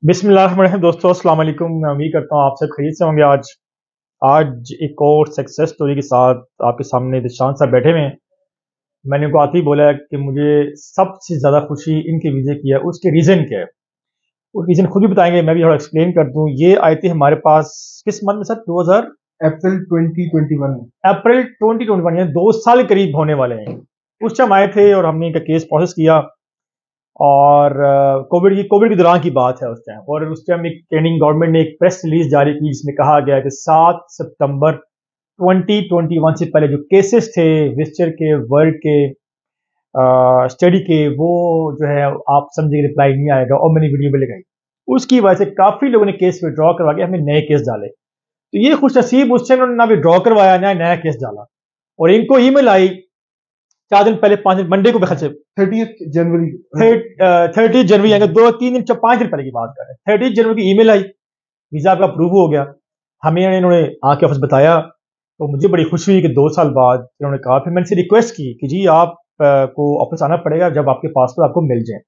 बिस्मिल्लाहिर्रहमानिर्रहीम। दोस्तों अस्सलाम वालेकुम। मैं उम्मीद करता हूँ आप सब खैरियत से होंगे। आज आज एक और सक्सेस स्टोरी के साथ आपके सामने दिशांत साहब बैठे हुए हैं। मैंने उनको आते ही बोला है कि मुझे सबसे ज़्यादा खुशी इनके वीज़े की है। उसके रीज़न क्या है, वो रीज़न खुद भी बताएंगे, मैं भी थोड़ा एक्सप्लेन कर दूँ। ये आए थे हमारे पास किस मंथ में सर? 2000 अप्रैल 2021 में। अप्रैल 2021, यानी 2 साल करीब होने वाले हैं। उस टाइम आए थे और हमने इनका केस प्रोसेस किया। और कोविड के दौरान की बात है उस टाइम। और उस टाइम एक ट्रेनिंग गवर्नमेंट ने एक प्रेस रिलीज जारी की जिसमें कहा गया कि 7 सितंबर 2021 से पहले जो केसेस थे विजिटर के, वर्ल्ड के, स्टडी के, वो जो है आप समझे रिप्लाई नहीं आएगा। और मैंने वीडियो भी लगाई। उसकी वजह से काफी लोगों ने केस विड्रॉ करवा के हमें नए केस डाले। तो ये खुश नसीब उस टाइम उन्होंने ना विड्रॉ करवाया ना नया केस डाला। और इनको ईमेल आई 4 दिन पहले, 5 दिन, मंडे को बखत से 30 जनवरी। 30 जनवरी, अगर 2 3 दिन 5 दिन पहले की बात कर रहे हैं। 30 जनवरी की ईमेल आई, वीजा आपका अप्रूव हो गया। हमें इन्होंने आके ऑफिस बताया। तो मुझे बड़ी खुशी हुई कि 2 साल बाद इन्होंने कहा। फिर मैंने से रिक्वेस्ट की कि जी आप को ऑफिस आना पड़ेगा जब आपके पासपोर्ट आपको मिल जाए।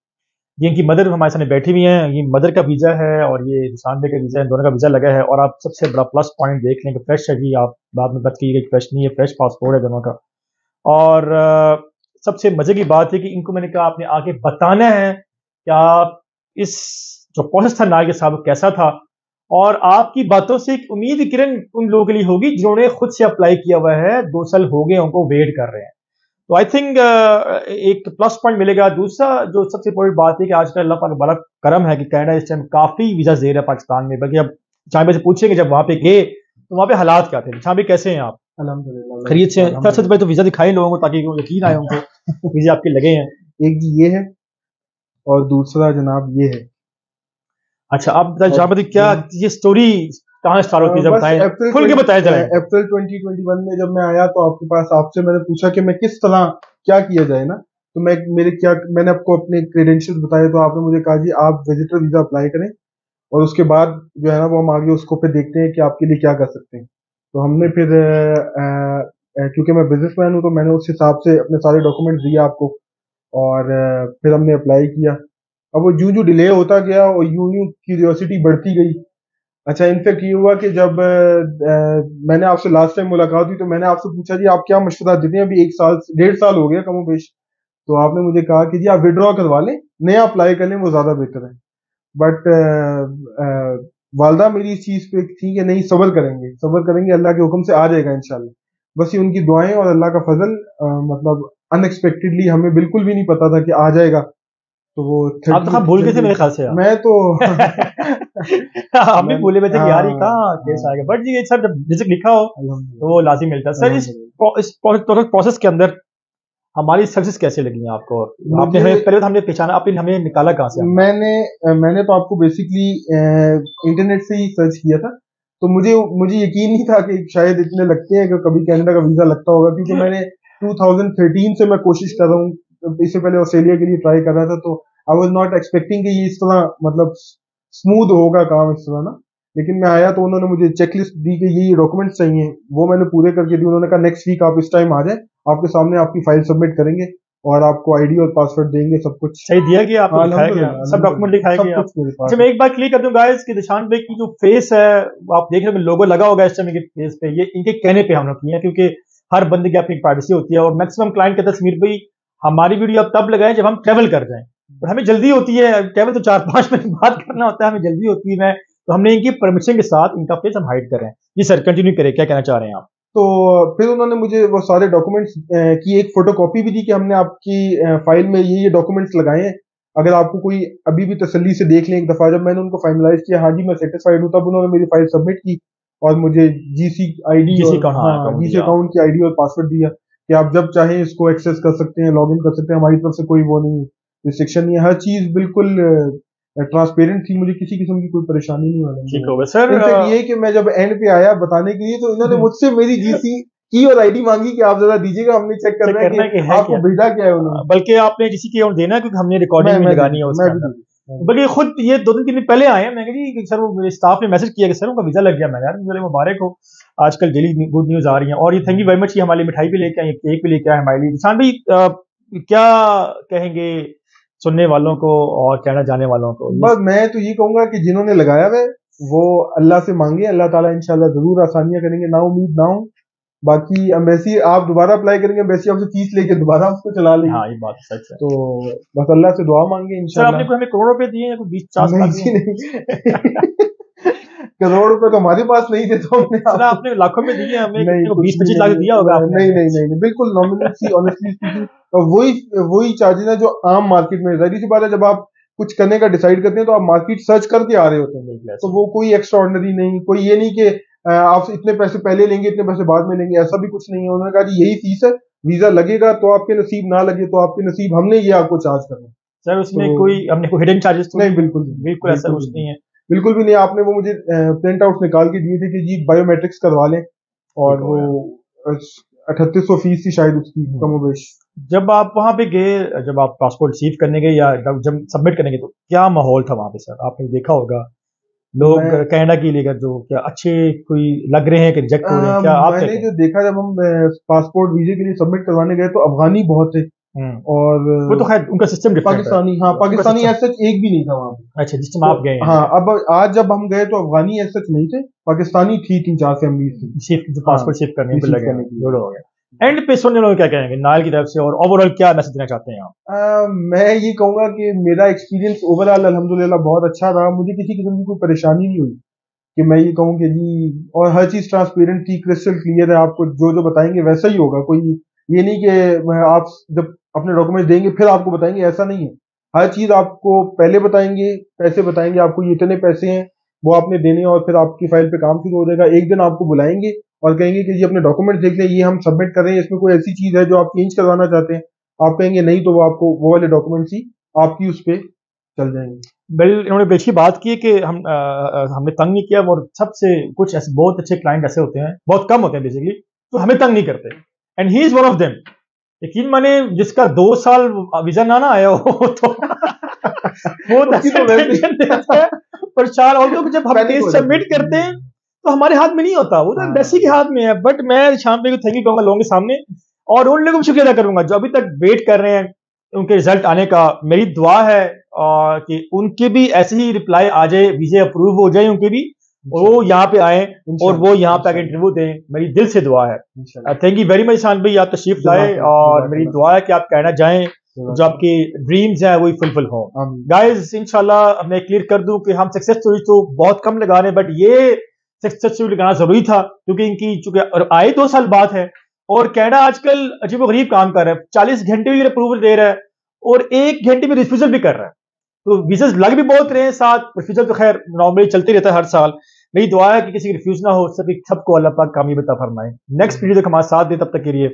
ये इनकी मदर हमारे सामने बैठी हुई हैं। ये मदर का वीजा है और ये निशान का वीजा है, दोनों का वीजा लगा है। और आप सबसे बड़ा प्लस पॉइंट देख लें कि फ्रेश है जी। आप बाद में बात कीजिएगा फ्रेश नहीं है, फ्रेश पासपोर्ट है दोनों का। और सबसे मजे की बात है कि इनको मैंने कहा आपने आके बताना है कि आप इस जो प्रोसेस था नाल के साहब कैसा था। और आपकी बातों से एक उम्मीद की किरण उन लोगों के लिए होगी जिन्होंने खुद से अप्लाई किया हुआ है, 2 साल हो गए उनको वेट कर रहे हैं। तो आई थिंक एक प्लस पॉइंट मिलेगा। दूसरा जो सबसे बड़ी बात है कि आजकल अल्लाह पाक बड़ा करम है कि कनाडा इस टाइम काफी वीजा दे रहा है पाकिस्तान में। बल्कि अब चाहे से पूछेंगे जब वहां पे गए तो वहां पे हालात क्या थे। जहाँ पे कैसे हैं आप? अल्हम्दुलिल्लाह खरीद से सबसे अल्हम्दुलिल्लाह। पहले तो वीजा दिखाएं लोगों को ताकि वो यकीन आए उनको वीजा आपके लगे हैं। एक जी ये है और दूसरा जनाब ये है। अच्छा आप बताइए और जहाँ पे क्या ये स्टोरी कहाँ स्टार्ट होती है, जरा बस बताएं, अप्रैल खुल के 20 बताएं जरा। अप्रैल 2021 में जब मैं आया तो आपके पास आपसे मैंने पूछा कि मैं किस तरह क्या किया जाए ना। तो मैंने आपको अपने क्रेडेंशियल्स बताए तो आपने मुझे कहा जी आप विजिटर वीजा अप्लाई करें और उसके बाद जो है ना वो हम आगे उसको फिर देखते हैं कि आपके लिए क्या कर सकते हैं। तो हमने फिर क्योंकि मैं बिजनेसमैन हूँ तो मैंने उस हिसाब से अपने सारे डॉक्यूमेंट दिए आपको। और फिर हमने अप्लाई किया। अब वो यूं यूं डिले होता गया और यूं यूं क्यूरियोसिटी बढ़ती गई। अच्छा इनफेक्ट ये हुआ कि जब मैंने आपसे लास्ट टाइम मुलाकात हुई तो मैंने आपसे पूछा जी आप क्या मशवरा देते हैं, अभी 1 साल 1.5 साल हो गया कमो बेश। तो आपने मुझे कहा कि जी आप विड्रॉ करवा लें, नया अप्लाई कर लें, वो ज्यादा बेहतर है। बट वालदा मेरी इस चीज पे थी कि नहीं सब्र करेंगे अल्लाह के हुक्म से आ जाएगा इंशाल्लाह। बस ये उनकी दुआएं और अल्लाह का फजल। मतलब अनएक्सपेक्टेडली हमें बिल्कुल भी नहीं पता था कि आ जाएगा। तो वो आप तो 30 कहाँ भूल गए थे जनवरी मेरे ख्याल से आप। मैं तो हम भी मैं भूले हुए थे कि यार ये हाँ कहाँ केस आ हाँ गया। बट जी सर जब जिसे लिखा हो तो वो अल्हम्दुलिल्लाह लाजिम मिलता है। सर अल्हम्दुलिल्लाह। इस प्रोसेस के अंदर हमारी सक्सेस कैसे लगी है आपको? आपने मुझे हमें पहले तो हमने पहचाना, आपने हमें निकाला कहाँ से हमने? मैंने मैंने तो आपको बेसिकली इंटरनेट से ही सर्च किया था। तो मुझे मुझे यकीन नहीं था कि शायद इतने लगते हैं कि कभी कनाडा का वीजा लगता होगा, क्योंकि मैंने 2013 से मैं कोशिश कर रहा हूँ। इससे पहले ऑस्ट्रेलिया के लिए ट्राई कर रहा था तो आई वाज नॉट एक्सपेक्टिंग कि ये इस तरह मतलब स्मूथ होगा काम इस तरह ना। लेकिन मैं आया तो उन्होंने मुझे चेकलिस्ट दी कि ये डॉक्यूमेंट्स चाहिए, वो मैंने पूरे करके दिए। उन्होंने कहा नेक्स्ट वीक आप इस टाइम आ जाए, आपके सामने आपकी फाइल सबमिट करेंगे और आपको आईडी और पासवर्ड देंगे सब कुछ। सही दिया गया, आपको हाँ दिखाया गया, अल्हम्दुलिल्लाह सब डॉक्यूमेंट अल्हम्दुलिल्लाह दिखाए सब गए आप। कुछ मेरे अच्छा पास मैं है। एक बात क्लियर कर दूं गाइस कि निशान भाई की जो फेस है वो आप देख रहे हो, लोगो लगा होगा इस टाइम के फेस पे, ये इनके कहने पे हम लोग किए हैं क्योंकि हर बंदे की अपनी प्राइवेसी होती है। और मैक्सिमम क्लाइंट कहता है समीर भाई हमारी वीडियो अब तब लगाएं जब हम ट्रेवल कर जाएं, और हमें जल्दी होती है। ट्रेवल तो 4 5 मिनट बाद करना होता है, हमें जल्दी होती है। तो हमने इनकी परमिशन के साथ इनका फेस हम हाइड कर रहे हैं। जी सर कंटिन्यू करें, क्या कहना चाह रहे हैं आप? तो फिर उन्होंने मुझे वो सारे डॉक्यूमेंट्स की एक फोटोकॉपी भी दी कि हमने आपकी फाइल में ये डॉक्यूमेंट्स लगाए हैं, अगर आपको कोई अभी भी तसल्ली से देख लें एक दफा। जब मैंने उनको फाइनलाइज किया हाँ जी मैं सेटिस्फाइड हूँ, तब उन्होंने मेरी फाइल सबमिट की और मुझे जीसी आईडी जीसी और का हाँ हाँ अकाउंट जीसी दिया। अकाउंट की आईडी और पासवर्ड दिया कि आप जब चाहें इसको एक्सेस कर सकते हैं, लॉग इन कर सकते हैं। हमारी तरफ से कोई वो नहीं, रिस्ट्रिक्शन नहीं है, हर चीज बिल्कुल ट्रांसपेरेंट थी, मुझे किसी किस्म की कोई परेशानी नहीं ठीक वाला। होगा सर। इनफैक्ट ये कि मैं जब एंड पे आया बताने के लिए तो इन्होंने मुझसे मेरी जीसी की और आईडी मांगी कि आप जरा दीजिएगा, हमने चेक चेक करना है करना है कि कि है आपको क्या। भेजा क्या है उन्होंने। बल्कि आपने जिसी की ओर देना है क्योंकि हमने रिकॉर्डिंग भी मैं दे लगानी है देता हूँ, उसके मैं भी अंदर। दे देता हूँ। बल्कि खुद ये 2 दिन 3 दिन पहले आए हैं। मैं कहा जी सर वो मेरे स्टाफ ने मैसेज किया कि सर उनका वीजा लग गया। मैं यार मुझे मुबारक हो, आजकल डेली गुड न्यूज आ रही है। और ये थैंक यू वेरी मच, ये हमारे लिए मिठाई भी लेके आए, केक भी लेके आए हमारे लिए। निशान भाई क्या कहेंगे सुनने वालों को और कहना जाने वालों को? बस मैं तो ये कहूंगा कि जिन्होंने लगाया है वो अल्लाह से मांगे, अल्लाह ताला इंशाल्लाह जरूर आसानियां करेंगे, ना उम्मीद ना हो। बाकी वैसे आप दोबारा अप्लाई करेंगे, वैसे आपसे फीस लेके दोबारा उसको चला लेंगे। हाँ, ये बात सच है। तो बस अल्लाह से दुआ मांगे सर, इंशाल्लाह। आपने कोई हमें करोड़ रुपए दिए या कोई 20-50 लाख नहीं दिए? जी नहीं करोड़ रुपए तो हमारे पास नहीं थे, तो हमने सर, आपने लाखों में दिए हमें, नहीं, कितने को कुछ 20-25 भी लाख नहीं, दिया होगा आपने? नहीं नहीं नहीं नहीं, बिल्कुल नॉमिनल सी, ऑनेस्टली स्पीकिंग वही वही चार्जेस है जो आम मार्केट में। जाहिर सी बात है, जब आप कुछ करने का डिसाइड करते हैं तो आप मार्केट सर्च करके आ रहे होते हैं, तो वो कोई एक्स्ट्रा ऑर्डिनरी नहीं, कोई ये नहीं कि आप इतने पैसे पहले लेंगे इतने पैसे बाद में लेंगे, ऐसा भी कुछ नहीं है। उन्होंने कहा जी यही फीस है, वीजा लगेगा तो आपके नसीब, ना लगे तो आपके नसीब, हमने ये आपको चार्ज करना। सर, उसमें तो कोई हमने कोई हिडन चार्जेस तो नहीं, बिल्कुल बिल्कुल ऐसा कुछ नहीं है। बिल्कुल भी नहीं। आपने वो मुझे प्रिंट आउट निकाल के दिए थे कि जी बायोमेट्रिक्स करवा लें, और वो 3800 फीस थी शायद उसकी, कमोबेश। जब आप वहां पे गए, जब आप पासपोर्ट रिसीव करने गए या जब सबमिट करने गए, तो क्या माहौल था वहां पे सर? आपने देखा होगा लोग कनाडा के लिए जो क्या अच्छे कोई लग रहे हैं कि रिजेक्ट हो रहे हैं, क्या आप मैंने जो देखा, जब हम पासपोर्ट वीजे के लिए सबमिट करवाने गए तो अफगानी बहुत थे, और वो तो खैर उनका सिस्टम पाकिस्तानी, हाँ पाकिस्तानी ऐसा एक भी नहीं था वहाँ पे। अच्छा, जिस टाइम आप गए? हाँ, अब आज जब हम गए तो अफगानी ऐसा नहीं थे, पाकिस्तानी थी 3-4 फैमिलीज थी पासपोर्ट शिफ्ट करने पे लगे, हो गया। एंड पे सुनने लोग क्या कहेंगे नायल की तरफ से, और ओवरऑल क्या मैसेज देना चाहते हैं आप? मैं ये कहूंगा कि मेरा एक्सपीरियंस ओवरऑल अल्हम्दुलिल्लाह बहुत अच्छा रहा। मुझे किसी किस्म की कोई परेशानी नहीं हुई कि मैं ये कहूँ कि जी, और हर चीज ट्रांसपेरेंट थी, क्रिस्टल क्लियर है, आपको जो जो बताएंगे वैसा ही होगा। कोई ये नहीं कि आप जब अपने डॉक्यूमेंट देंगे फिर आपको बताएंगे, ऐसा नहीं है। हर चीज आपको पहले बताएंगे, पैसे बताएंगे आपको, ये इतने पैसे हैं वो आपने देने, और फिर आपकी फाइल पे काम शुरू हो जाएगा। एक दिन आपको बुलाएंगे और कहेंगे कि जी अपने डॉक्यूमेंट देख लें, ये हम सबमिट कर रहे हैं, इसमें कोई ऐसी चीज है जो आप चेंज करवाना चाहते हैं। आप कहेंगे नहीं, तो वो आपको वो वाले डॉक्यूमेंट्स ही आपकी उस पर चल जाएंगे। बिल इन्होंने बेची बात की कि हमने तंग नहीं किया, और सबसे कुछ ऐसे बहुत अच्छे क्लाइंट ऐसे होते हैं, बहुत कम होते हैं बेसिकली, तो हमें तंग नहीं करते, and he is one of them. यकीन माने, जिसका 2 साल वीजा ना आया हो तो वो परेशान। और जब हम केस सबमिट करते हैं तो हमारे हाथ में नहीं होता, वो तो एम्बेसी के हाथ में है। बट मैं शाम पे थैंक यू कहूंगा लोगों के सामने, और उन लोगों को शुक्रिया अदा करूंगा जो अभी तक वेट कर रहे हैं उनके रिजल्ट आने का। मेरी दुआ है कि उनके भी ऐसे ही रिप्लाई आ जाए, वीजे अप्रूव हो जाए उनके भी, और वो यहाँ पे आए और वो यहाँ पे आके इंटरव्यू दें। मेरी दिल से दुआ है। थैंक यू वेरी मच शान भाई, आप तशरीफ लाए, और मेरी दुआ है कि आप कहना जाएं, जो आपकी ड्रीम्स हैं वही फुलफिल हो। गाइस, इंशाल्लाह मैं क्लियर कर दूं कि हम सक्सेस स्टोरी तो बहुत कम लगा रहे हैं, बट ये सक्सेस स्टोरी लगाना जरूरी था, क्योंकि इनकी चूंकि आए 2 साल बाद है, और कनाडा आजकल अजीब गरीब काम कर रहा है। 40 घंटे भी अप्रूवल दे रहा है और 1 घंटे में रिफ्यूजल भी कर रहा है। तो वीज़ा लग भी बहुत रहे हैं साथ, रिफ्यूजल तो खैर नॉर्मली चलते रहता है हर साल। मेरी दुआ है कि किसी की रिफ्यूज ना हो, सबको अल्लाह पाक कामयाबी अता फरमाए। नेक्स्ट वीडियो तक हमारे साथ दे, तब तक के लिए।